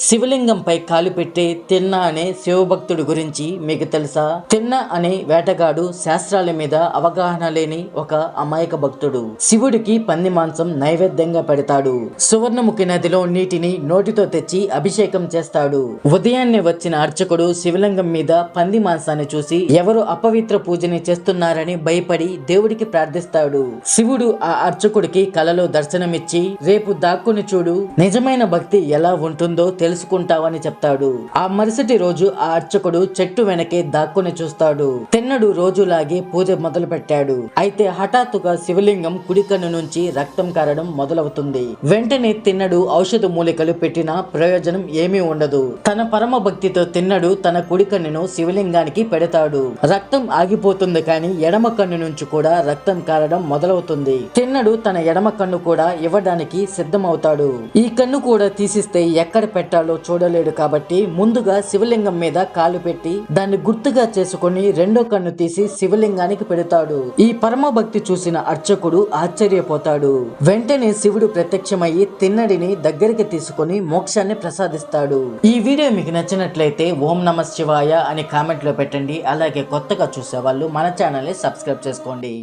శివలింగంపై కాలు పెట్టి తిన్న అనే శివభక్తుడి గురించి మీకు తెలుసా? తిన్న అనే వేటగాడు శాస్త్రాల మీద అవగాహన లేని ఒక అమాయక భక్తుడు. శివుడికి పంది మాంసం నైవేద్యంగా పెడతాడు. సువర్ణముఖి నదిలో నీటిని నోటితో తెచ్చి అభిషేకం చేస్తాడు. ఉదయాన్నే వచ్చిన అర్చకుడు శివలింగం మీద పంది మాంసాన్ని చూసి ఎవరు అపవిత్ర పూజని చేస్తున్నారని భయపడి దేవుడికి ప్రార్థిస్తాడు. శివుడు ఆ అర్చకుడికి కలలో దర్శనమిచ్చి రేపు దాక్కుని చూడు, నిజమైన భక్తి ఎలా ఉంటుందో తెలుసుకుంటావని చెప్తాడు. ఆ మరుసటి రోజు ఆ అర్చకుడు చెట్టు వెనకే దాక్కుని చూస్తాడు. తిన్నడు రోజులాగే పూజ మొదలు పెట్టాడు. అయితే హఠాత్తుగా శివలింగం కుడి కన్ను నుంచి రక్తం కారడం మొదలవుతుంది. వెంటనే తిన్నడు ఔషధ మూలికలు పెట్టినా ప్రయోజనం ఏమీ ఉండదు. తన పరమ భక్తితో తిన్నడు తన కుడి కన్నును శివలింగానికి పెడతాడు. రక్తం ఆగిపోతుంది కానీ ఎడమ కన్ను నుంచి కూడా రక్తం కారడం మొదలవుతుంది. తిన్నడు తన ఎడమ కన్ను కూడా ఇవ్వడానికి సిద్ధమవుతాడు. ఈ కన్ను కూడా తీసిస్తే ఎక్కడ పెట్టాలో చూడలేడు కాబట్టి ముందుగా శివలింగం మీద కాలు పెట్టి దాన్ని గుర్తుగా చేసుకుని రెండో కన్ను తీసి శివలింగానికి పెడతాడు. ఈ పరమ భక్తి చూసిన అర్చకుడు ఆశ్చర్యపోతాడు. వెంటనే శివుడు ప్రత్యక్షమయ్యి తిన్నడిని దగ్గరికి తీసుకుని మోక్షాన్ని ప్రసాదిస్తాడు. ఈ వీడియో మీకు నచ్చినట్లయితే ఓం నమః శివాయ అని కామెంట్ లో పెట్టండి. అలాగే కొత్తగా చూసే వాళ్ళు మన ఛానల్ ని సబ్స్క్రైబ్ చేసుకోండి.